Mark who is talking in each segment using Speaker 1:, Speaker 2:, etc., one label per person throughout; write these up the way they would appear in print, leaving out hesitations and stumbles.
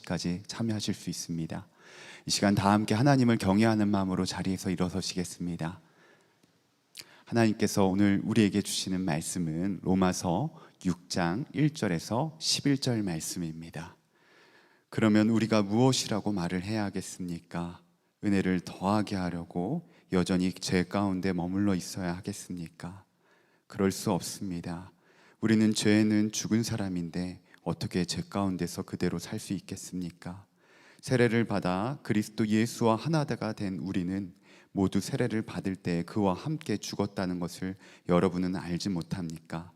Speaker 1: 6시까지 참여하실 수 있습니다. 이 시간 다 함께 하나님을 경외하는 마음으로 자리에서 일어서시겠습니다. 하나님께서 오늘 우리에게 주시는 말씀은 로마서 6장 1절에서 11절 말씀입니다. 그러면 우리가 무엇이라고 말을 해야 하겠습니까? 은혜를 더하게 하려고 여전히 죄 가운데 머물러 있어야 하겠습니까? 그럴 수 없습니다. 우리는 죄에는 죽은 사람인데 어떻게 죄 가운데서 그대로 살 수 있겠습니까? 세례를 받아 그리스도 예수와 하나가 된 우리는 모두 세례를 받을 때 그와 함께 죽었다는 것을 여러분은 알지 못합니까?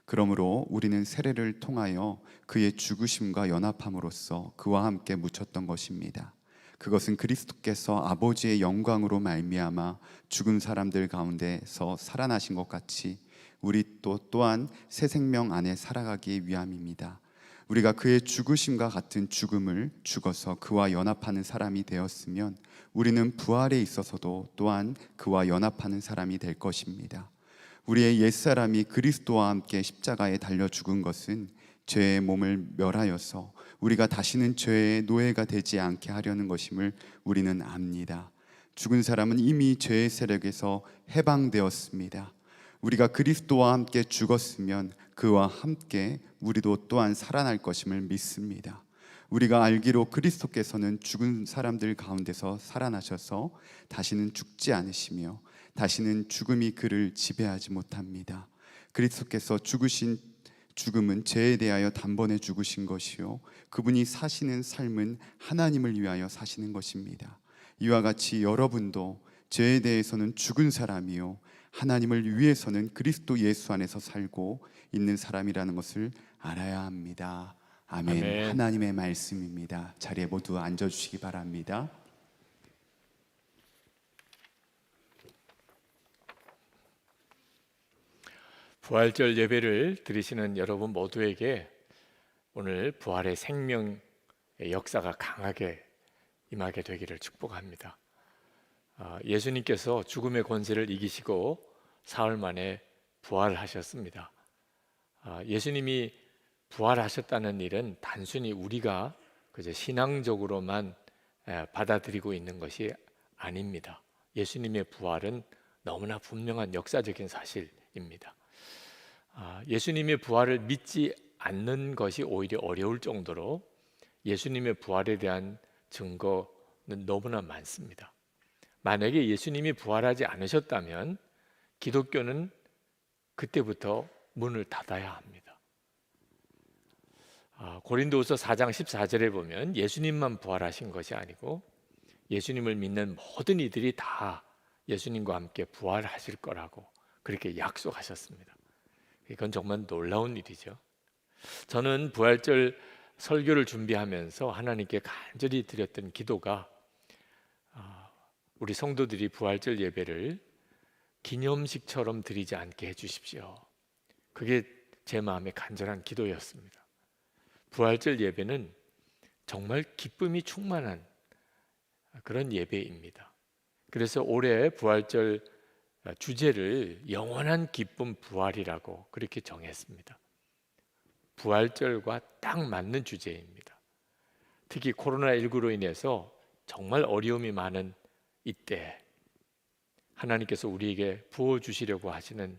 Speaker 1: 그러므로 우리는 세례를 통하여 그의 죽으심과 연합함으로써 그와 함께 묻혔던 것입니다. 그것은 그리스도께서 아버지의 영광으로 말미암아 죽은 사람들 가운데서 살아나신 것 같이 우리 또한 새 생명 안에 살아가기 위함입니다. 우리가 그의 죽으심과 같은 죽음을 죽어서 그와 연합하는 사람이 되었으면 우리는 부활에 있어서도 또한 그와 연합하는 사람이 될 것입니다. 우리의 옛사람이 그리스도와 함께 십자가에 달려 죽은 것은 죄의 몸을 멸하여서 우리가 다시는 죄의 노예가 되지 않게 하려는 것임을 우리는 압니다. 죽은 사람은 이미 죄의 세력에서 해방되었습니다. 우리가 그리스도와 함께 죽었으면 그와 함께 우리도 또한 살아날 것임을 믿습니다. 우리가 알기로 그리스도께서는 죽은 사람들 가운데서 살아나셔서 다시는 죽지 않으시며 다시는 죽음이 그를 지배하지 못합니다. 그리스도께서 죽으신 죽음은 죄에 대하여 단번에 죽으신 것이요 그분이 사시는 삶은 하나님을 위하여 사시는 것입니다. 이와 같이 여러분도 죄에 대해서는 죽은 사람이요 하나님을 위해서는 그리스도 예수 안에서 살고 있는 사람이라는 것을 알아야 합니다. 아멘.
Speaker 2: 아멘.
Speaker 1: 하나님의 말씀입니다. 자리에 모두 앉아주시기 바랍니다.
Speaker 2: 부활절 예배를 드리시는 여러분 모두에게 오늘 부활의 생명의 역사가 강하게 임하게 되기를 축복합니다. 예수님께서 죽음의 권세를 이기시고 사흘 만에 부활하셨습니다. 예수님이 부활하셨다는 일은 단순히 우리가 그저 신앙적으로만 받아들이고 있는 것이 아닙니다. 예수님의 부활은 너무나 분명한 역사적인 사실입니다. 예수님의 부활을 믿지 않는 것이 오히려 어려울 정도로 예수님의 부활에 대한 증거는 너무나 많습니다. 만약에 예수님이 부활하지 않으셨다면 기독교는 그때부터 문을 닫아야 합니다. 고린도후서 4장 14절에 보면 예수님만 부활하신 것이 아니고 예수님을 믿는 모든 이들이 다 예수님과 함께 부활하실 거라고 그렇게 약속하셨습니다. 이건 정말 놀라운 일이죠. 저는 부활절 설교를 준비하면서 하나님께 간절히 드렸던 기도가 우리 성도들이 부활절 예배를 기념식처럼 드리지 않게 해주십시오. 그게 제 마음의 간절한 기도였습니다. 부활절 예배는 정말 기쁨이 충만한 그런 예배입니다. 그래서 올해 부활절 주제를 영원한 기쁨 부활이라고 그렇게 정했습니다. 부활절과 딱 맞는 주제입니다. 특히 코로나19로 인해서 정말 어려움이 많은 이때 하나님께서 우리에게 부어주시려고 하시는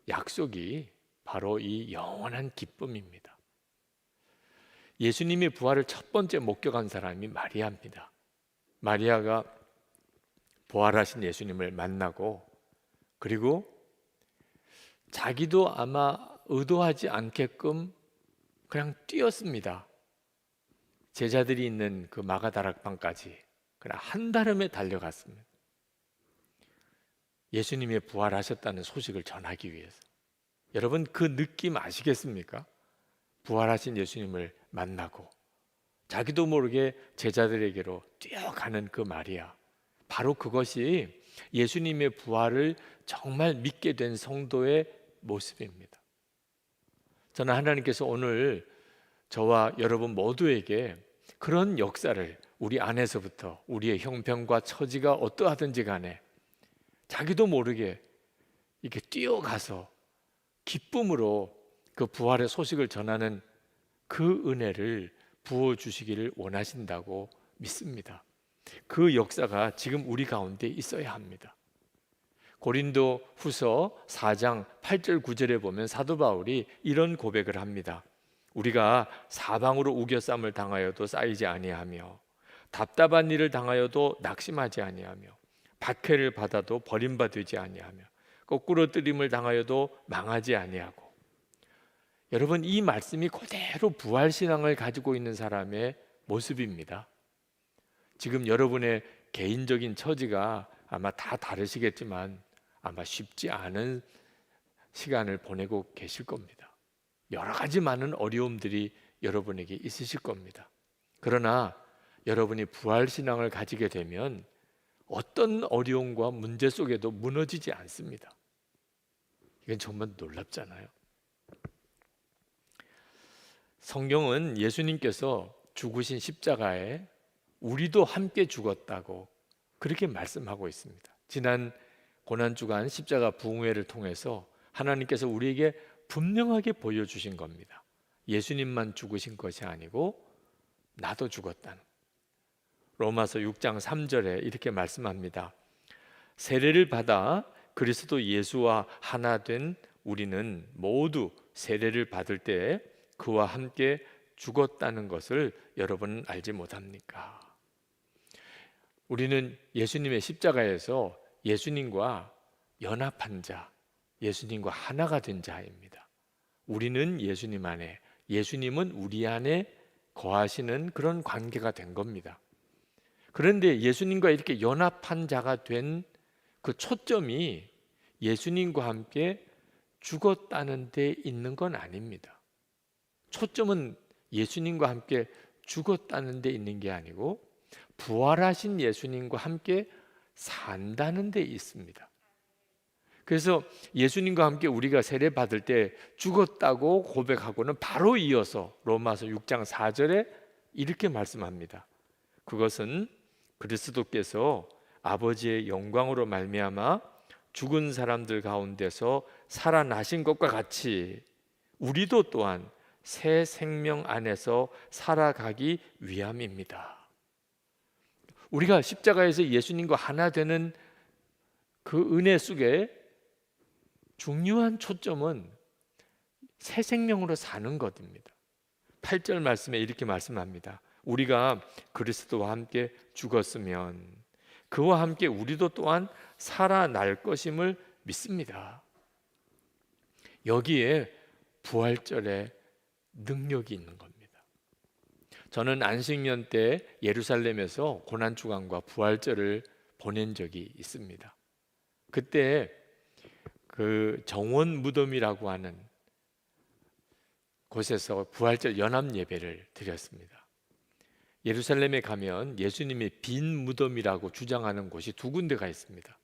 Speaker 2: 약속이 바로 이 영원한 기쁨입니다. 예수님의 부활을 첫 번째 목격한 사람이 마리아입니다. 마리아가 부활하신 예수님을 만나고 그리고 자기도 아마 의도하지 않게끔 그냥 뛰었습니다. 제자들이 있는 그 마가다락방까지 그냥 한달음에 달려갔습니다. 예수님의 부활하셨다는 소식을 전하기 위해서. 여러분 그 느낌 아시겠습니까? 부활하신 예수님을 만나고 자기도 모르게 제자들에게로 뛰어가는 그 마리아, 바로 그것이 예수님의 부활을 정말 믿게 된 성도의 모습입니다. 저는 하나님께서 오늘 저와 여러분 모두에게 그런 역사를 우리 안에서부터 우리의 형편과 처지가 어떠하든지 간에 자기도 모르게 이렇게 뛰어가서 기쁨으로 그 부활의 소식을 전하는 그 은혜를 부어 주시기를 원하신다고 믿습니다. 그 역사가 지금 우리 가운데 있어야 합니다. 고린도 후서 4장 8절 9절에 보면 사도 바울이 이런 고백을 합니다. 우리가 사방으로 우겨쌈을 당하여도 쌓이지 아니하며 답답한 일을 당하여도 낙심하지 아니하며 박해를 받아도 버림받지 아니하며 거꾸로 뜨림을 당하여도 망하지 아니하고. 여러분, 이 말씀이 그대로 부활신앙을 가지고 있는 사람의 모습입니다. 지금 여러분의 개인적인 처지가 아마 다 다르시겠지만 아마 쉽지 않은 시간을 보내고 계실 겁니다. 여러 가지 많은 어려움들이 여러분에게 있으실 겁니다. 그러나 여러분이 부활신앙을 가지게 되면 어떤 어려움과 문제 속에도 무너지지 않습니다. 이건 정말 놀랍잖아요. 성경은 예수님께서 죽으신 십자가에 우리도 함께 죽었다고 그렇게 말씀하고 있습니다. 지난 고난주간 십자가 부흥회를 통해서 하나님께서 우리에게 분명하게 보여주신 겁니다. 예수님만 죽으신 것이 아니고 나도 죽었다는. 로마서 6장 3절에 이렇게 말씀합니다. 세례를 받아 그리스도 예수와 하나 된 우리는 모두 세례를 받을 때 그와 함께 죽었다는 것을 여러분은 알지 못합니까? 우리는 예수님의 십자가에서 예수님과 연합한 자, 예수님과 하나가 된 자입니다. 우리는 예수님 안에, 예수님은 우리 안에 거하시는 그런 관계가 된 겁니다. 그런데 예수님과 이렇게 연합한 자가 된 그 초점이 예수님과 함께 죽었다는 데 있는 건 아닙니다. 초점은 예수님과 함께 죽었다는 데 있는 게 아니고 부활하신 예수님과 함께 산다는 데 있습니다. 그래서 예수님과 함께 우리가 세례 받을 때 죽었다고 고백하고는 바로 이어서 로마서 6장 4절에 이렇게 말씀합니다. 그것은 그리스도께서 아버지의 영광으로 말미암아 죽은 사람들 가운데서 살아나신 것과 같이 우리도 또한 새 생명 안에서 살아가기 위함입니다. 우리가 십자가에서 예수님과 하나 되는 그 은혜 속에 중요한 초점은 새 생명으로 사는 것입니다. 8절 말씀에 이렇게 말씀합니다. 우리가 그리스도와 함께 죽었으면 그와 함께 우리도 또한 살아날 것임을 믿습니다. 여기에 부활절의 능력이 있는 겁니다. 저는 안식년 때 예루살렘에서 고난주간과 부활절을 보낸 적이 있습니다. 그때 그 정원 무덤이라고 하는 곳에서 부활절 연합 예배를 드렸습니다. 예루살렘에 가면 예수님의 빈 무덤이라고 주장하는 곳이 두 군데가 있습니다.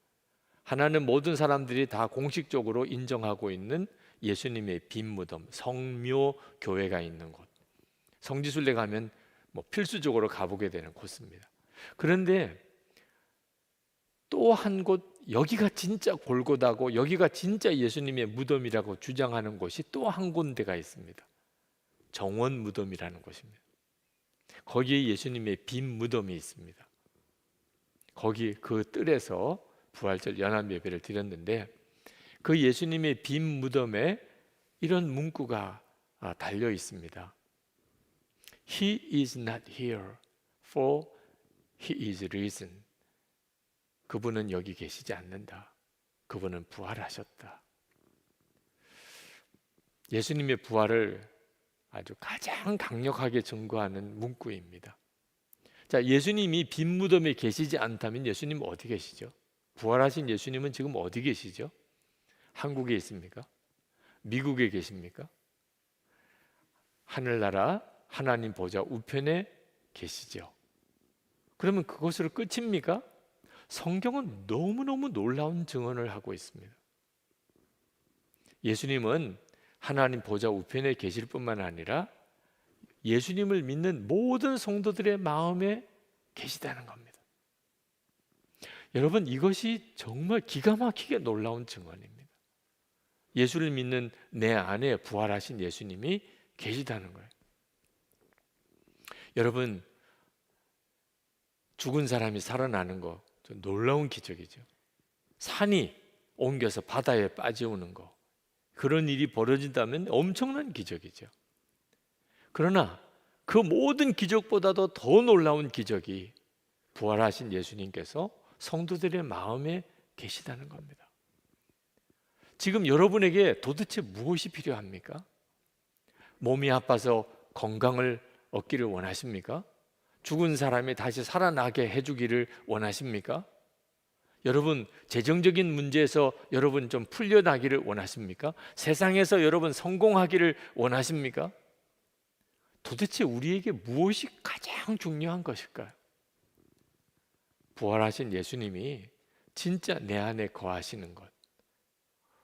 Speaker 2: 하나는 모든 사람들이 다 공식적으로 인정하고 있는 예수님의 빈 무덤, 성묘교회가 있는 곳. 성지순례 가면 필수적으로 가보게 되는 곳입니다. 그런데 또 한 곳, 여기가 진짜 골고다고 여기가 진짜 예수님의 무덤이라고 주장하는 곳이 또 한 군데가 있습니다. 정원 무덤이라는 곳입니다. 거기에 예수님의 빈 무덤이 있습니다. 거기 그 뜰에서 부활절 연합 예배를 드렸는데 그 예수님의 빈 무덤에 이런 문구가 달려 있습니다. He is not here, for he is risen. 그분은 여기 계시지 않는다. 그분은 부활하셨다. 예수님의 부활을 아주 가장 강력하게 증거하는 문구입니다. 자, 예수님이 빈 무덤에 계시지 않다면 예수님은 어디 계시죠? 부활하신 예수님은 지금 어디 계시죠? 한국에 있습니까? 미국에 계십니까? 하늘나라 하나님 보좌 우편에 계시죠. 그러면 그것으로 끝입니까? 성경은 너무너무 놀라운 증언을 하고 있습니다. 예수님은 하나님 보좌 우편에 계실 뿐만 아니라 예수님을 믿는 모든 성도들의 마음에 계시다는 겁니다. 여러분, 이것이 정말 기가 막히게 놀라운 증언입니다. 예수를 믿는 내 안에 부활하신 예수님이 계시다는 거예요. 여러분, 죽은 사람이 살아나는 거 좀 놀라운 기적이죠. 산이 옮겨서 바다에 빠져오는 거, 그런 일이 벌어진다면 엄청난 기적이죠. 그러나 그 모든 기적보다도 더 놀라운 기적이 부활하신 예수님께서 성도들의 마음에 계시다는 겁니다. 지금 여러분에게 도대체 무엇이 필요합니까? 몸이 아파서 건강을 얻기를 원하십니까? 죽은 사람이 다시 살아나게 해주기를 원하십니까? 여러분, 재정적인 문제에서 여러분 좀 풀려나기를 원하십니까? 세상에서 여러분 성공하기를 원하십니까? 도대체 우리에게 무엇이 가장 중요한 것일까요? 부활하신 예수님이 진짜 내 안에 거하시는 것,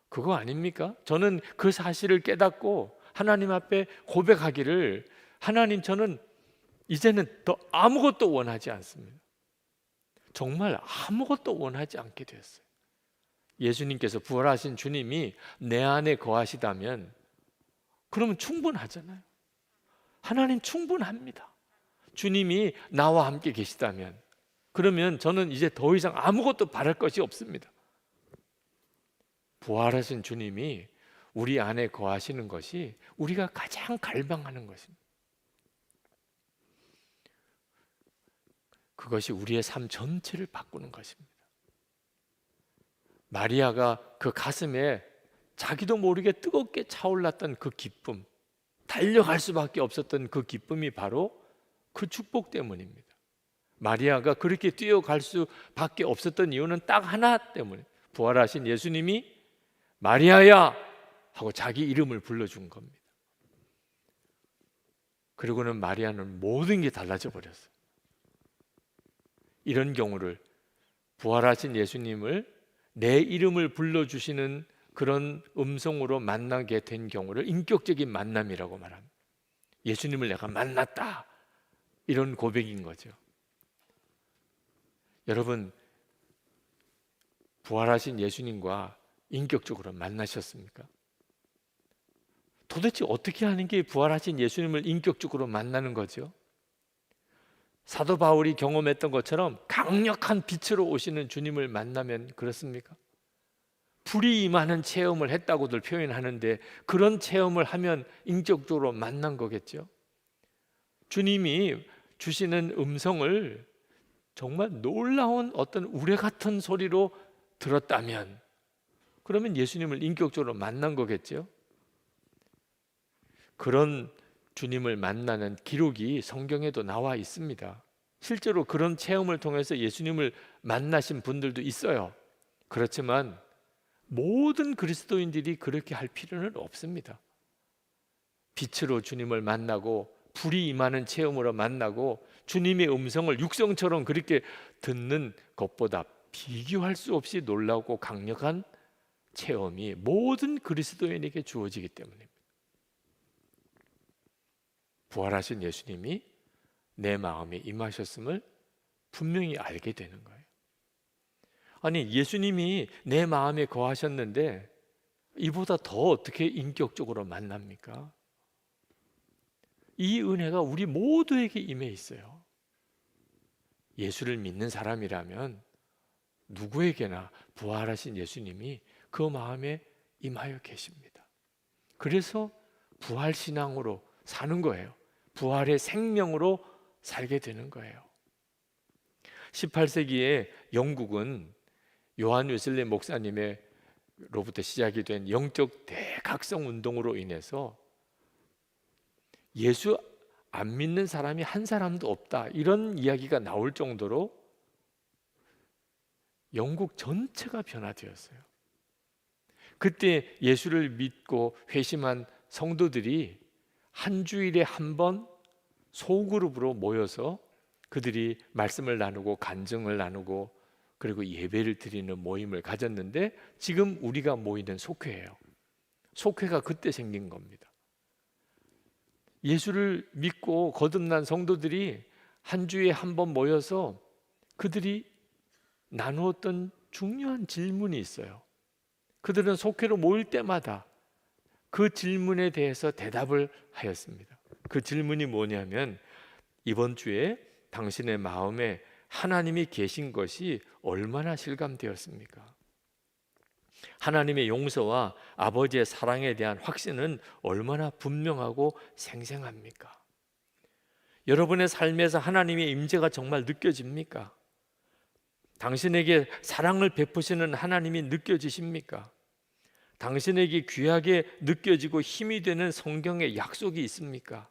Speaker 2: 그거 아닙니까? 저는 그 사실을 깨닫고 하나님 앞에 고백하기를, 하나님, 저는 이제는 더 아무것도 원하지 않습니다. 정말 아무것도 원하지 않게 되었어요. 예수님께서, 부활하신 주님이 내 안에 거하시다면 그러면 충분하잖아요. 하나님 충분합니다. 주님이 나와 함께 계시다면 그러면 저는 이제 더 이상 아무것도 바랄 것이 없습니다. 부활하신 주님이 우리 안에 거하시는 것이 우리가 가장 갈망하는 것입니다. 그것이 우리의 삶 전체를 바꾸는 것입니다. 마리아가 그 가슴에 자기도 모르게 뜨겁게 차올랐던 그 기쁨, 달려갈 수밖에 없었던 그 기쁨이 바로 그 축복 때문입니다. 마리아가 그렇게 뛰어갈 수밖에 없었던 이유는 딱 하나 때문에, 부활하신 예수님이 마리아야 하고 자기 이름을 불러준 겁니다. 그리고는 마리아는 모든 게 달라져 버렸어요. 이런 경우를, 부활하신 예수님을 내 이름을 불러주시는 그런 음성으로 만나게 된 경우를 인격적인 만남이라고 말합니다. 예수님을 내가 만났다, 이런 고백인 거죠. 여러분, 부활하신 예수님과 인격적으로 만나셨습니까? 도대체 어떻게 하는 게 부활하신 예수님을 인격적으로 만나는 거죠? 사도 바울이 경험했던 것처럼 강력한 빛으로 오시는 주님을 만나면 그렇습니까? 불이 임하는 체험을 했다고들 표현하는데 그런 체험을 하면 인격적으로 만난 거겠죠. 주님이 주시는 음성을 정말 놀라운 어떤 우레 같은 소리로 들었다면 그러면 예수님을 인격적으로 만난 거겠죠. 그런 주님을 만나는 기록이 성경에도 나와 있습니다. 실제로 그런 체험을 통해서 예수님을 만나신 분들도 있어요. 그렇지만 모든 그리스도인들이 그렇게 할 필요는 없습니다. 빛으로 주님을 만나고 불이 임하는 체험으로 만나고 주님의 음성을 육성처럼 그렇게 듣는 것보다 비교할 수 없이 놀라고 강력한 체험이 모든 그리스도인에게 주어지기 때문입니다. 부활하신 예수님이 내 마음에 임하셨음을 분명히 알게 되는 거예요. 아니, 예수님이 내 마음에 거하셨는데 이보다 더 어떻게 인격적으로 만납니까? 이 은혜가 우리 모두에게 임해 있어요. 예수를 믿는 사람이라면 누구에게나 부활하신 예수님이 그 마음에 임하여 계십니다. 그래서 부활신앙으로 사는 거예요. 부활의 생명으로 살게 되는 거예요. 18세기에 영국은 요한 웨슬리 목사님으로부터 시작이 된 영적 대각성 운동으로 인해서 예수 안 믿는 사람이 한 사람도 없다, 이런 이야기가 나올 정도로 영국 전체가 변화되었어요. 그때 예수를 믿고 회심한 성도들이 한 주일에 한 번 소그룹으로 모여서 그들이 말씀을 나누고 간증을 나누고 그리고 예배를 드리는 모임을 가졌는데 지금 우리가 모이는 속회예요. 속회가 그때 생긴 겁니다. 예수를 믿고 거듭난 성도들이 한 주에 한 번 모여서 그들이 나누었던 중요한 질문이 있어요. 그들은 속회로 모일 때마다 그 질문에 대해서 대답을 하였습니다. 그 질문이 뭐냐면, 이번 주에 당신의 마음에 하나님이 계신 것이 얼마나 실감되었습니까? 하나님의 용서와 아버지의 사랑에 대한 확신은 얼마나 분명하고 생생합니까? 여러분의 삶에서 하나님의 임재가 정말 느껴집니까? 당신에게 사랑을 베푸시는 하나님이 느껴지십니까? 당신에게 귀하게 느껴지고 힘이 되는 성경의 약속이 있습니까?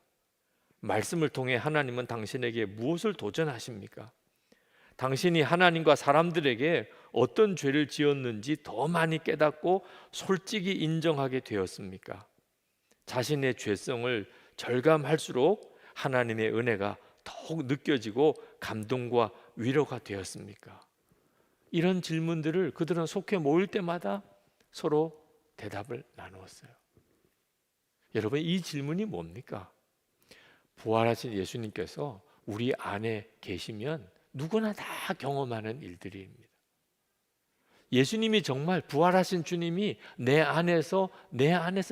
Speaker 2: 말씀을 통해 하나님은 당신에게 무엇을 도전하십니까? 당신이 하나님과 사람들에게 어떤 죄를 지었는지 더 많이 깨닫고 솔직히 인정하게 되었습니까? 자신의 죄성을 절감할수록 하나님의 은혜가 더욱 느껴지고 감동과 위로가 되었습니까? 이런 질문들을 그들은 속해 모일 때마다 서로 대답을 나누었어요. 여러분, 이 질문이 뭡니까? 부활하신 예수님께서 우리 안에 계시면 누구나 다 경험하는 일들입니다. 예수님이 정말 부활하신 주님이 내 안에서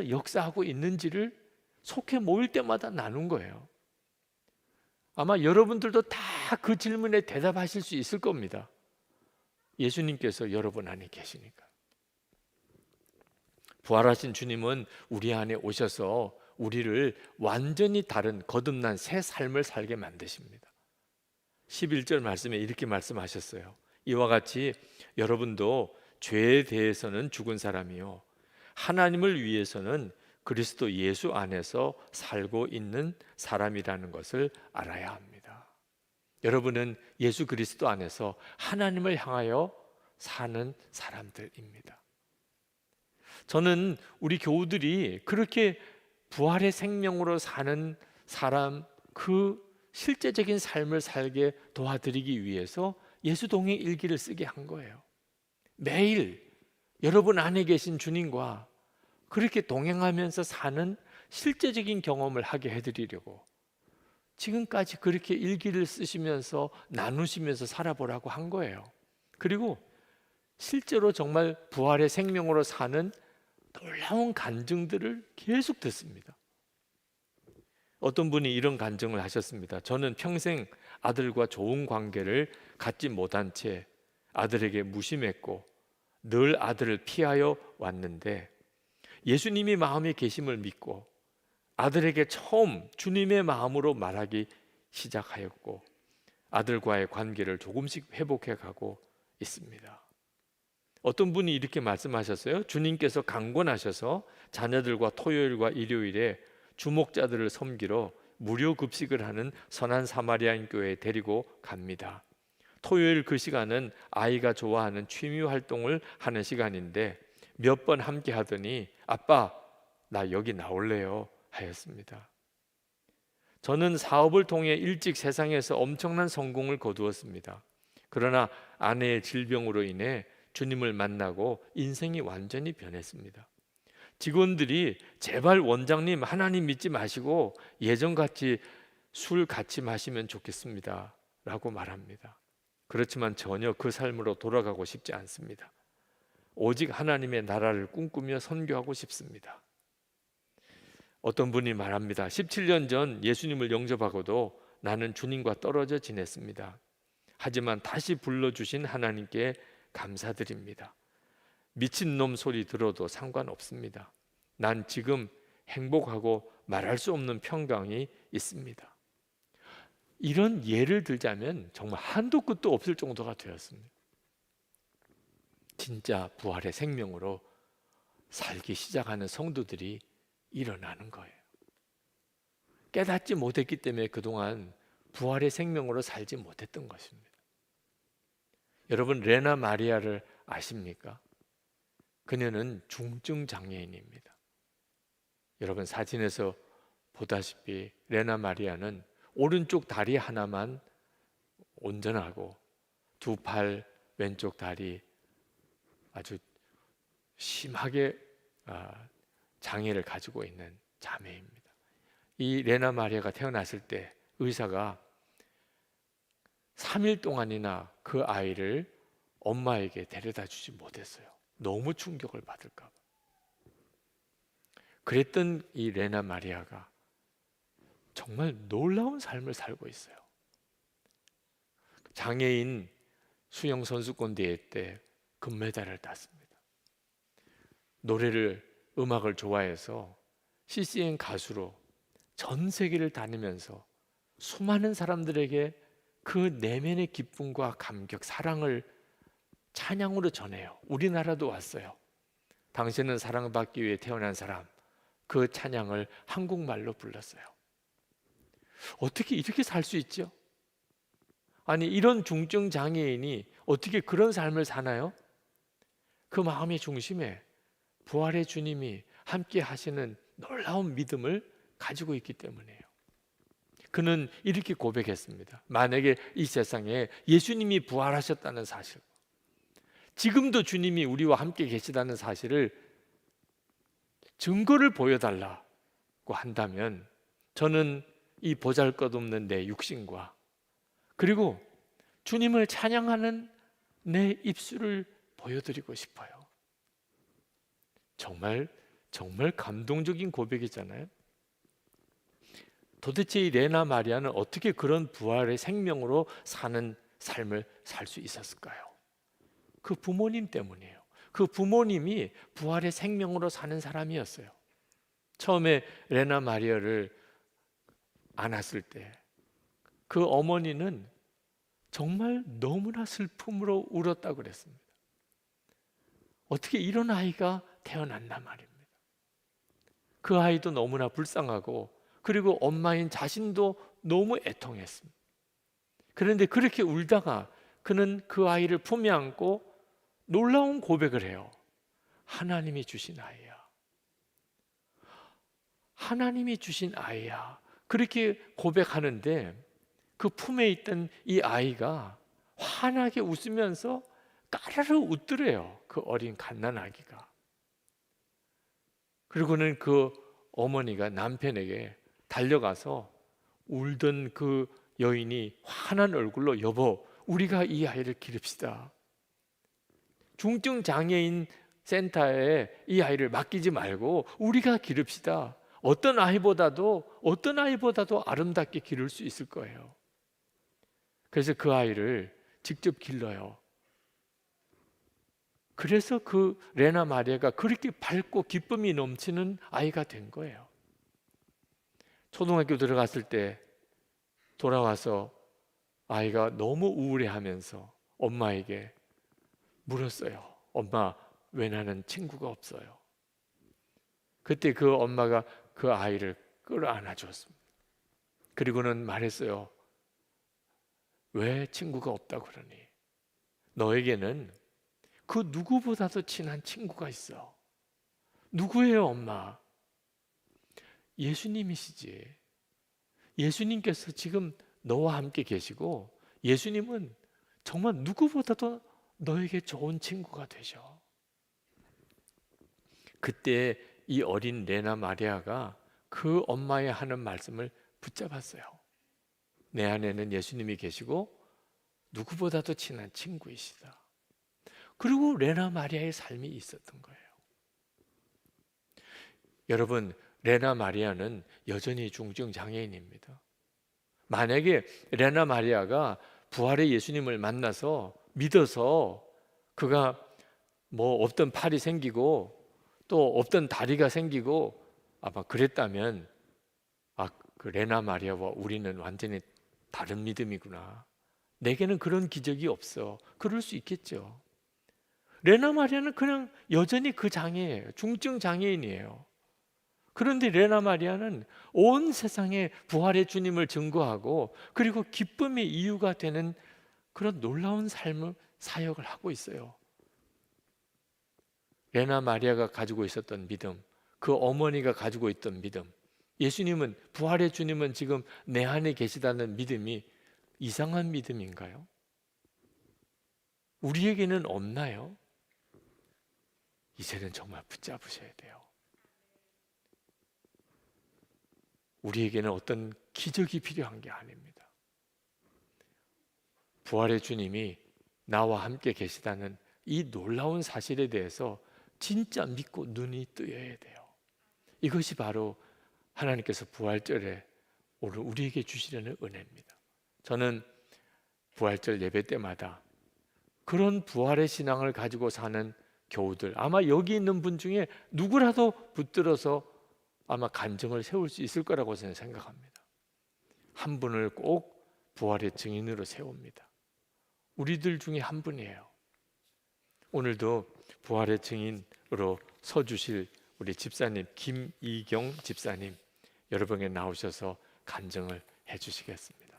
Speaker 2: 역사하고 있는지를 속해 모일 때마다 나눈 거예요. 아마 여러분들도 다 그 질문에 대답하실 수 있을 겁니다. 예수님께서 여러분 안에 계시니까. 부활하신 주님은 우리 안에 오셔서 우리를 완전히 다른 거듭난 새 삶을 살게 만드십니다. 11절 말씀에 이렇게 말씀하셨어요. 이와 같이 여러분도 죄에 대해서는 죽은 사람이요 하나님을 위해서는 그리스도 예수 안에서 살고 있는 사람이라는 것을 알아야 합니다. 여러분은 예수 그리스도 안에서 하나님을 향하여 사는 사람들입니다. 저는 우리 교우들이 그렇게 부활의 생명으로 사는 사람, 그 실제적인 삶을 살게 도와드리기 위해서 예수동행 일기를 쓰게 한 거예요. 매일 여러분 안에 계신 주님과 그렇게 동행하면서 사는 실제적인 경험을 하게 해드리려고 지금까지 그렇게 일기를 쓰시면서 나누시면서 살아보라고 한 거예요. 그리고 실제로 정말 부활의 생명으로 사는 놀라운 간증들을 계속 듣습니다. 어떤 분이 이런 간증을 하셨습니다. 저는 평생 아들과 좋은 관계를 갖지 못한 채 아들에게 무심했고 늘 아들을 피하여 왔는데 예수님이 마음에 계심을 믿고 아들에게 처음 주님의 마음으로 말하기 시작하였고 아들과의 관계를 조금씩 회복해 가고 있습니다. 어떤 분이 이렇게 말씀하셨어요. 주님께서 강권하셔서 자녀들과 토요일과 일요일에 주목자들을 섬기러 무료 급식을 하는 선한 사마리아인 교회에 데리고 갑니다. 토요일 그 시간은 아이가 좋아하는 취미 활동을 하는 시간인데 몇 번 함께 하더니 아빠, 나 여기 나올래요 하였습니다. 저는 사업을 통해 일찍 세상에서 엄청난 성공을 거두었습니다. 그러나 아내의 질병으로 인해 주님을 만나고 인생이 완전히 변했습니다. 직원들이 제발 원장님 하나님 믿지 마시고 예전같이 술 같이 마시면 좋겠습니다 라고 말합니다. 그렇지만 전혀 그 삶으로 돌아가고 싶지 않습니다. 오직 하나님의 나라를 꿈꾸며 선교하고 싶습니다. 어떤 분이 말합니다. 17년 전 예수님을 영접하고도 나는 주님과 떨어져 지냈습니다. 하지만 다시 불러주신 하나님께 감사드립니다. 미친놈 소리 들어도 상관없습니다. 난 지금 행복하고 말할 수 없는 평강이 있습니다. 이런 예를 들자면 정말 한도 끝도 없을 정도가 되었습니다. 진짜 부활의 생명으로 살기 시작하는 성도들이 일어나는 거예요. 깨닫지 못했기 때문에 그동안 부활의 생명으로 살지 못했던 것입니다. 여러분, 레나 마리아를 아십니까? 그녀는 중증 장애인입니다. 여러분, 사진에서 보다시피 레나 마리아는 오른쪽 다리 하나만 온전하고 두 팔, 왼쪽 다리 아주 심하게 장애를 가지고 있는 자매입니다. 이 레나 마리아가 태어났을 때 의사가 3일 동안이나 그 아이를 엄마에게 데려다 주지 못했어요. 너무 충격을 받을까 봐. 그랬던 이 레나 마리아가 정말 놀라운 삶을 살고 있어요. 장애인 수영 선수권 대회 때 금메달을 땄습니다. 음악을 좋아해서 CCM 가수로 전 세계를 다니면서 수많은 사람들에게 그 내면의 기쁨과 감격, 사랑을 찬양으로 전해요. 우리나라도 왔어요. 당신은 사랑받기 위해 태어난 사람, 그 찬양을 한국말로 불렀어요. 어떻게 이렇게 살 수 있죠? 아니, 이런 중증 장애인이 어떻게 그런 삶을 사나요? 그 마음의 중심에 부활의 주님이 함께 하시는 놀라운 믿음을 가지고 있기 때문이에요. 그는 이렇게 고백했습니다. 만약에 이 세상에 예수님이 부활하셨다는 사실, 지금도 주님이 우리와 함께 계시다는 사실을 증거를 보여달라고 한다면 저는 이 보잘것없는 내 육신과 그리고 주님을 찬양하는 내 입술을 보여드리고 싶어요. 정말 감동적인 고백이잖아요. 도대체 이 레나 마리아는 어떻게 그런 부활의 생명으로 사는 삶을 살 수 있었을까요? 그 부모님 때문이에요. 그 부모님이 부활의 생명으로 사는 사람이었어요. 처음에 레나 마리아를 안았을 때 그 어머니는 정말 너무나 슬픔으로 울었다고 그랬습니다. 어떻게 이런 아이가 태어났나 말입니다. 그 아이도 너무나 불쌍하고 그리고 엄마인 자신도 너무 애통했습니다. 그런데 그렇게 울다가 그는 그 아이를 품에 안고 놀라운 고백을 해요. 하나님이 주신 아이야. 하나님이 주신 아이야. 그렇게 고백하는데 그 품에 있던 이 아이가 환하게 웃으면서 까르르 웃더래요. 그 어린 갓난아기가. 그리고는 그 어머니가 남편에게 달려가서 울던 그 여인이 환한 얼굴로 여보, 우리가 이 아이를 기릅시다. 중증 장애인 센터에 이 아이를 맡기지 말고 우리가 기릅시다. 어떤 아이보다도 아름답게 기를 수 있을 거예요. 그래서 그 아이를 직접 길러요. 그래서 그 레나 마리아가 그렇게 밝고 기쁨이 넘치는 아이가 된 거예요. 초등학교 들어갔을 때 돌아와서 아이가 너무 우울해하면서 엄마에게 물었어요. 엄마, 왜 나는 친구가 없어요? 그때 그 엄마가 그 아이를 끌어안아 줬습니다. 그리고는 말했어요. 왜 친구가 없다고 그러니? 너에게는 그 누구보다도 친한 친구가 있어. 누구예요, 엄마? 예수님이시지. 예수님께서 지금 너와 함께 계시고 예수님은 정말 누구보다도 너에게 좋은 친구가 되셔. 그때 이 어린 레나 마리아가 그 엄마의 하는 말씀을 붙잡았어요. 내 안에는 예수님이 계시고 누구보다도 친한 친구이시다. 그리고 레나 마리아의 삶이 있었던 거예요. 여러분, 레나 마리아는 여전히 중증 장애인입니다. 만약에 레나 마리아가 부활의 예수님을 만나서 믿어서 그가 뭐 없던 팔이 생기고 또 없던 다리가 생기고 아마 그랬다면 그 레나 마리아와 우리는 완전히 다른 믿음이구나. 내게는 그런 기적이 없어. 그럴 수 있겠죠. 레나 마리아는 그냥 여전히 그 장애예요. 중증 장애인이에요. 그런데 레나 마리아는 온 세상에 부활의 주님을 증거하고 그리고 기쁨의 이유가 되는 그런 놀라운 삶을 사역을 하고 있어요. 레나 마리아가 가지고 있었던 믿음, 그 어머니가 가지고 있던 믿음, 예수님은, 부활의 주님은 지금 내 안에 계시다는 믿음이 이상한 믿음인가요? 우리에게는 없나요? 이제는 정말 붙잡으셔야 돼요. 우리에게는 어떤 기적이 필요한 게 아닙니다. 부활의 주님이 나와 함께 계시다는 이 놀라운 사실에 대해서 진짜 믿고 눈이 뜨여야 돼요. 이것이 바로 하나님께서 부활절에 오늘 우리에게 주시려는 은혜입니다. 저는 부활절 예배 때마다 그런 부활의 신앙을 가지고 사는 교우들, 아마 여기 있는 분 중에 누구라도 붙들어서 아마 간증을 세울 수 있을 거라고 저는 생각합니다. 한 분을 꼭 부활의 증인으로 세웁니다. 우리들 중에 한 분이에요. 오늘도 부활의 증인으로 서주실 우리 집사님 김이경 집사님, 여러분에게 나오셔서 간증을 해주시겠습니다.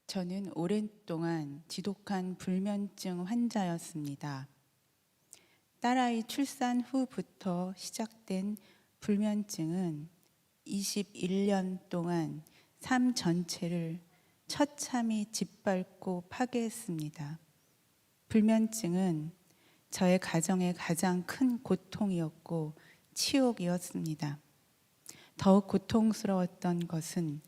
Speaker 3: 저는 오랜 동안 지독한 불면증 환자였습니다. 딸아이 출산 후부터 시작된 불면증은 21년 동안 삶 전체를 처참히 짓밟고 파괴했습니다. 불면증은 저의 가정의 가장 큰 고통이었고 치욕이었습니다. 더욱 고통스러웠던 것은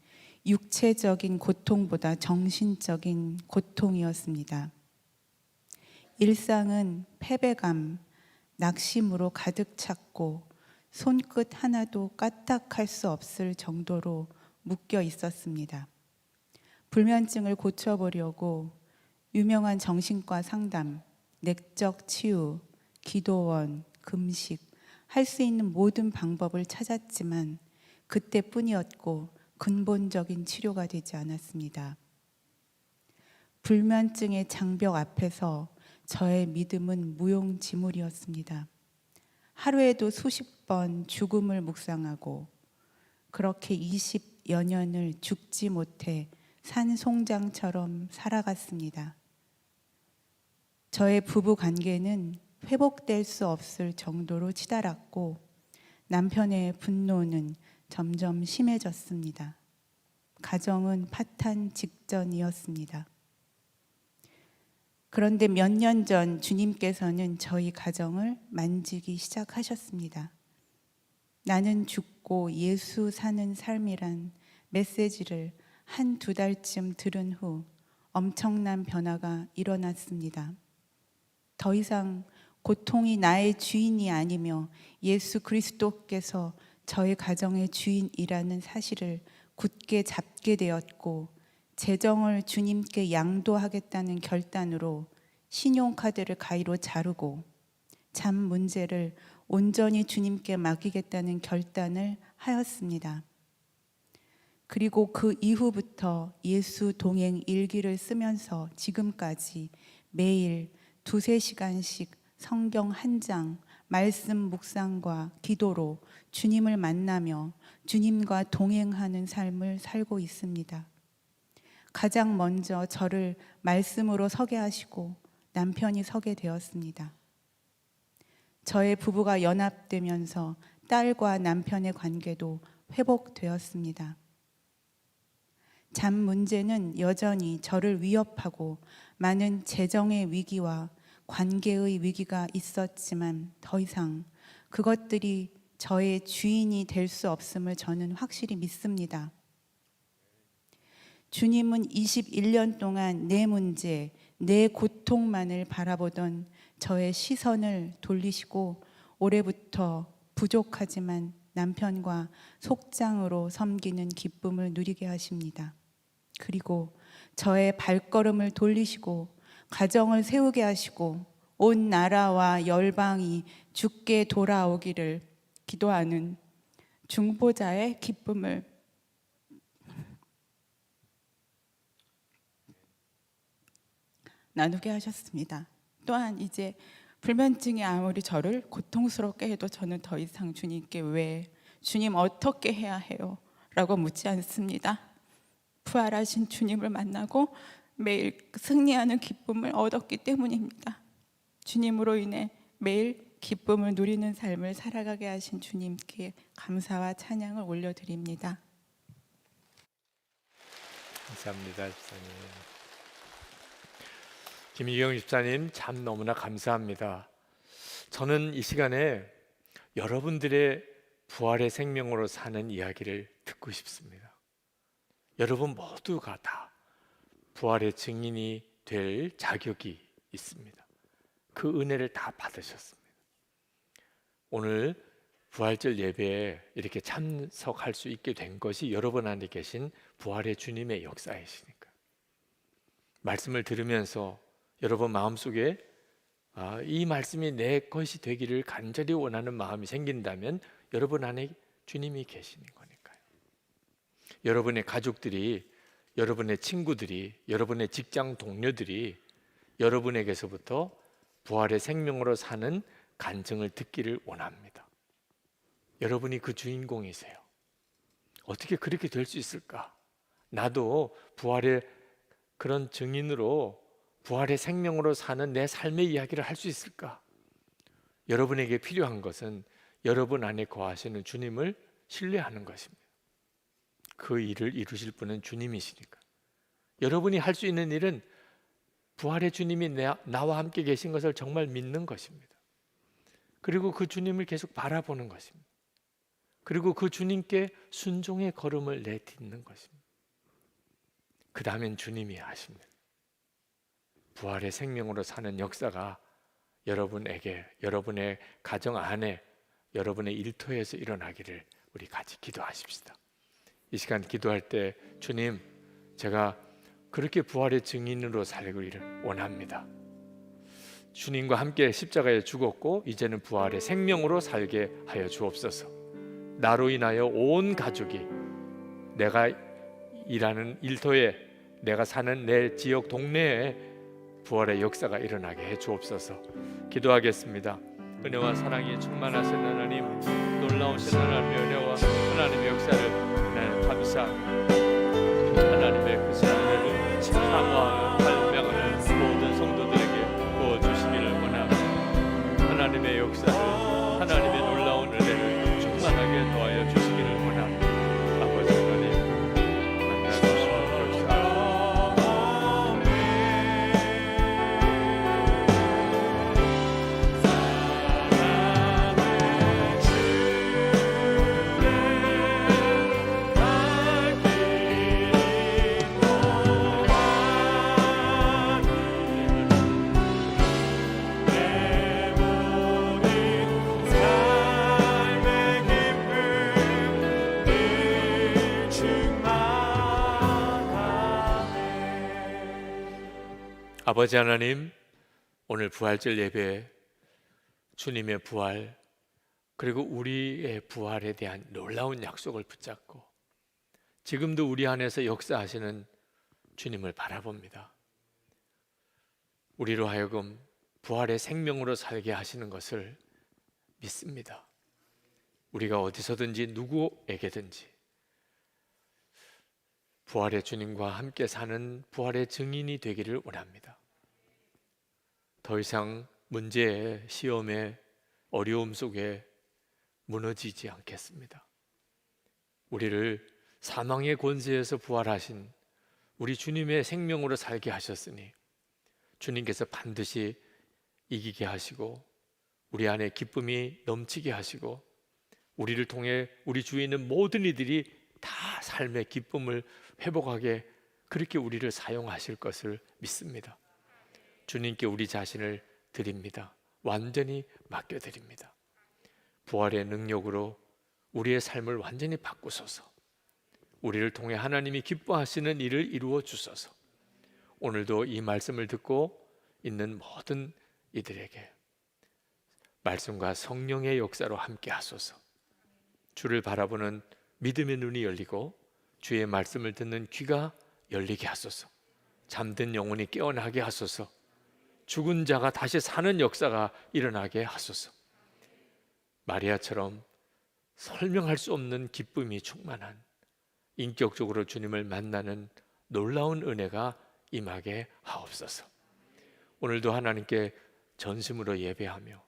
Speaker 3: 육체적인 고통보다 정신적인 고통이었습니다. 일상은 패배감, 낙심으로 가득 찼고 손끝 하나도 까딱할 수 없을 정도로 묶여 있었습니다. 불면증을 고쳐보려고 유명한 정신과 상담, 내적 치유, 기도원, 금식, 할 수 있는 모든 방법을 찾았지만 그때뿐이었고 근본적인 치료가 되지 않았습니다. 불면증의 장벽 앞에서 저의 믿음은 무용지물이었습니다. 하루에도 수십 번 죽음을 묵상하고 그렇게 20여 년을 죽지 못해 산송장처럼 살아갔습니다. 저의 부부 관계는 회복될 수 없을 정도로 치달았고 남편의 분노는 점점 심해졌습니다. 가정은 파탄 직전이었습니다. 그런데 몇 년 전 주님께서는 저희 가정을 만지기 시작하셨습니다. 나는 죽고 예수 사는 삶이란 메시지를 한두 달쯤 들은 후 엄청난 변화가 일어났습니다. 더 이상 고통이 나의 주인이 아니며 예수 그리스도께서 저희 가정의 주인이라는 사실을 굳게 잡게 되었고 재정을 주님께 양도하겠다는 결단으로 신용카드를 가위로 자르고 잠 문제를 온전히 주님께 맡기겠다는 결단을 하였습니다. 그리고 그 이후부터 예수 동행 일기를 쓰면서 지금까지 매일 2-3시간씩 성경 한 장, 말씀 묵상과 기도로 주님을 만나며 주님과 동행하는 삶을 살고 있습니다. 가장 먼저 저를 말씀으로 서게 하시고 남편이 서게 되었습니다. 저의 부부가 연합되면서 딸과 남편의 관계도 회복되었습니다. 잠 문제는 여전히 저를 위협하고 많은 재정의 위기와 관계의 위기가 있었지만 더 이상 그것들이 저의 주인이 될 수 없음을 저는 확실히 믿습니다. 주님은 21년 동안 내 문제, 내 고통만을 바라보던 저의 시선을 돌리시고 올해부터 부족하지만 남편과 속장으로 섬기는 기쁨을 누리게 하십니다. 그리고 저의 발걸음을 돌리시고 가정을 세우게 하시고 온 나라와 열방이 주께 돌아오기를 기도하는 중보자의 기쁨을 나누게 하셨습니다. 또한 이제 불면증이 아무리 저를 고통스럽게 해도 저는 더 이상 주님께 왜, 주님 어떻게 해야 해요? 라고 묻지 않습니다. 부활하신 주님을 만나고 매일 승리하는 기쁨을 얻었기 때문입니다. 주님으로 인해 매일 기쁨을 누리는 삶을 살아가게 하신 주님께 감사와 찬양을 올려드립니다.
Speaker 2: 감사합니다, 집사님. 김희경 집사님 참 너무나 감사합니다. 저는 이 시간에 여러분들의 부활의 생명으로 사는 이야기를 듣고 싶습니다. 여러분 모두가 다 부활의 증인이 될 자격이 있습니다. 그 은혜를 다 받으셨습니다. 오늘 부활절 예배에 이렇게 참석할 수 있게 된 것이 여러분 안에 계신 부활의 주님의 역사이시니까. 말씀을 들으면서 여러분 마음속에 이 말씀이 내 것이 되기를 간절히 원하는 마음이 생긴다면 여러분 안에 주님이 계시는 거니까요. 여러분의 가족들이, 여러분의 친구들이, 여러분의 직장 동료들이 여러분에게서부터 부활의 생명으로 사는 간증을 듣기를 원합니다. 여러분이 그 주인공이세요. 어떻게 그렇게 될 수 있을까? 나도 부활의 그런 증인으로 부활의 생명으로 사는 내 삶의 이야기를 할 수 있을까? 여러분에게 필요한 것은 여러분 안에 거하시는 주님을 신뢰하는 것입니다. 그 일을 이루실 분은 주님이시니까. 여러분이 할 수 있는 일은 부활의 주님이 나와 함께 계신 것을 정말 믿는 것입니다. 그리고 그 주님을 계속 바라보는 것입니다. 그리고 그 주님께 순종의 걸음을 내딛는 것입니다. 그 다음엔 주님이 하십니다. 부활의 생명으로 사는 역사가 여러분에게, 여러분의 가정 안에, 여러분의 일터에서 일어나기를 우리 같이 기도하십시다. 이 시간 기도할 때 주님, 제가 그렇게 부활의 증인으로 살기를 원합니다. 주님과 함께 십자가에 죽었고 이제는 부활의 생명으로 살게 하여 주옵소서. 나로 인하여 온 가족이, 내가 일하는 일터에, 내가 사는 내 지역 동네에 부활의 역사가 일어나게 해 주옵소서. 기도하겠습니다. 은혜와 사랑이 충만하신 하나님, 놀라우신 하나님의 은혜와 하나님의 역사를 하나님 감사합니다. 하나님의 그 은혜를 사모하는 발명하는 모든 성도들에게 부어주시기를 원합니다. 하나님의 역사를, 하나님의 놀라운 은혜를 충만하게 더하여 주시기를 원합니다. 아버지 하나님, 만나주시고 아버지 하나님, 오늘 부활절 예배에 주님의 부활, 그리고 우리의 부활에 대한 놀라운 약속을 붙잡고 지금도 우리 안에서 역사하시는 주님을 바라봅니다. 우리로 하여금 부활의 생명으로 살게 하시는 것을 믿습니다. 우리가 어디서든지 누구에게든지 부활의 주님과 함께 사는 부활의 증인이 되기를 원합니다. 더 이상 문제에, 시험에, 어려움 속에 무너지지 않겠습니다. 우리를 사망의 권세에서 부활하신 우리 주님의 생명으로 살게 하셨으니 주님께서 반드시 이기게 하시고 우리 안에 기쁨이 넘치게 하시고 우리를 통해 우리 주위에 있는 모든 이들이 다 삶의 기쁨을 회복하게 그렇게 우리를 사용하실 것을 믿습니다. 주님께 우리 자신을 드립니다. 완전히 맡겨드립니다. 부활의 능력으로 우리의 삶을 완전히 바꾸소서. 우리를 통해 하나님이 기뻐하시는 일을 이루어 주소서. 오늘도 이 말씀을 듣고 있는 모든 이들에게 말씀과 성령의 역사로 함께 하소서. 주를 바라보는 믿음의 눈이 열리고 주의 말씀을 듣는 귀가 열리게 하소서. 잠든 영혼이 깨어나게 하소서. 죽은 자가 다시 사는 역사가 일어나게 하소서. 마리아처럼 설명할 수 없는 기쁨이 충만한, 인격적으로 주님을 만나는 놀라운 은혜가 임하게 하옵소서. 오늘도 하나님께 전심으로 예배하며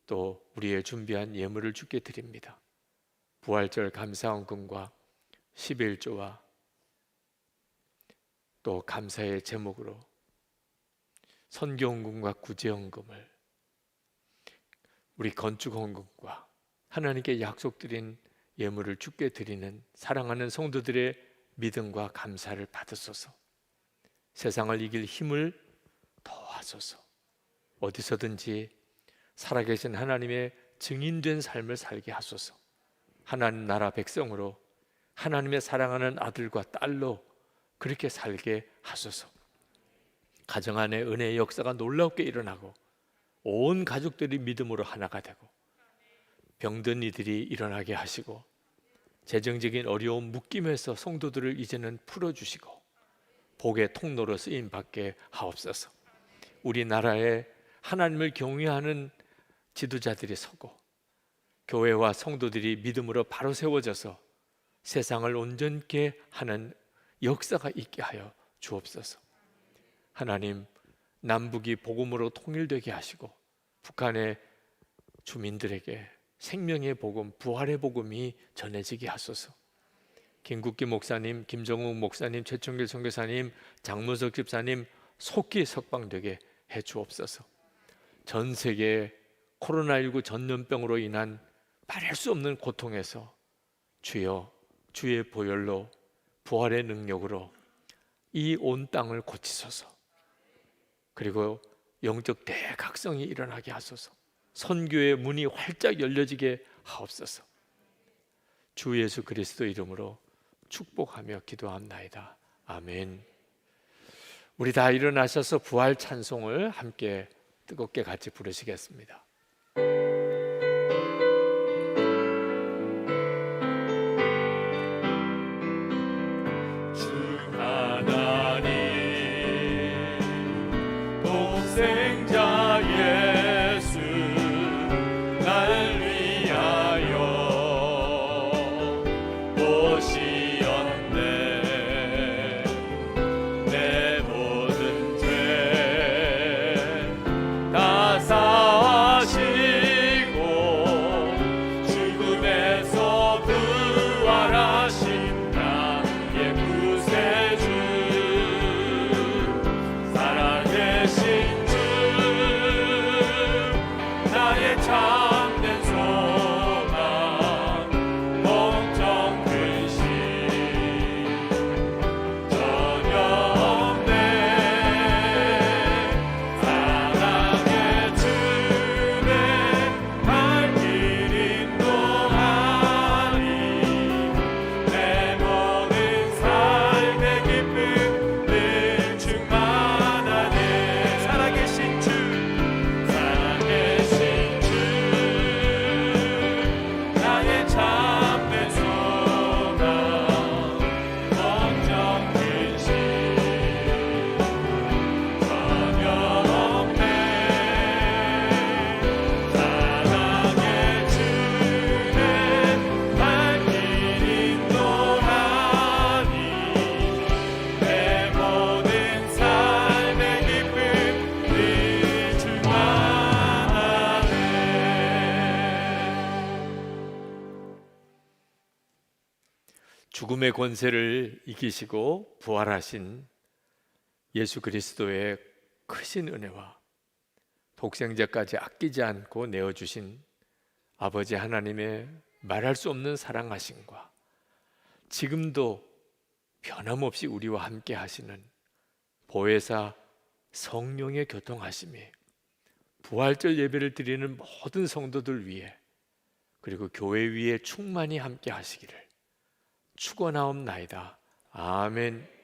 Speaker 2: 또 우리의 준비한 예물을 주께 드립니다. 부활절 감사헌금과 11조와 또 감사의 제목으로 선교헌금과 구제헌금을, 우리 건축헌금과 하나님께 약속드린 예물을 주께 드리는 사랑하는 성도들의 믿음과 감사를 받으소서. 세상을 이길 힘을 더하소서. 어디서든지 살아계신 하나님의 증인된 삶을 살게 하소서. 하나님 나라 백성으로, 하나님의 사랑하는 아들과 딸로 그렇게 살게 하소서. 가정 안에 은혜의 역사가 놀랍게 일어나고 온 가족들이 믿음으로 하나가 되고 병든 이들이 일어나게 하시고 재정적인 어려움 묶임에서 성도들을 이제는 풀어주시고 복의 통로로 쓰임받게 하옵소서. 우리나라에 하나님을 경외하는 지도자들이 서고 교회와 성도들이 믿음으로 바로 세워져서 세상을 온전케 하는 역사가 있게 하여 주옵소서. 하나님, 남북이 복음으로 통일되게 하시고 북한의 주민들에게 생명의 복음, 부활의 복음이 전해지게 하소서. 김국기 목사님, 김정욱 목사님, 최충길 선교사님, 장문석 집사님 속히 석방되게 해 주옵소서. 전 세계 코로나19 전염병으로 인한 말할 수 없는 고통에서 주여 주의 보혈로 부활의 능력으로 이 온 땅을 고치소서. 그리고 영적 대각성이 일어나게 하소서. 선교의 문이 활짝 열려지게 하옵소서. 주 예수 그리스도 이름으로 축복하며 기도합나이다. 아멘. 우리 다 일어나셔서 부활 찬송을 함께 뜨겁게 같이 부르시겠습니다.
Speaker 4: 독생자 예수 날 위하여 오시었네. 내 모든 죄 다 사하시고 죽음에서 부활하신 나의 구세주 살아계신 나의 참된 소망 걱정 근심 전혀 없네. 사랑의 주내 갈 길 인도하니 내 모든 삶의 기쁨 늘 충만하네. 살아계신 주 나의 참된 소망 걱정 근심 전혀 없네. 사랑의 주내 갈 길 인도하니 내 모든 삶의 기쁨 늘 충만하네.
Speaker 2: 죽음의 권세를 이기시고 부활하신 예수 그리스도의 크신 은혜와 독생자까지 아끼지 않고 내어주신 아버지 하나님의 말할 수 없는 사랑하심과 지금도 변함없이 우리와 함께 하시는 보혜사 성령의 교통하심이 부활절 예배를 드리는 모든 성도들 위해 그리고 교회 위에 충만히 함께 하시기를 축원하옵나이다. 아멘.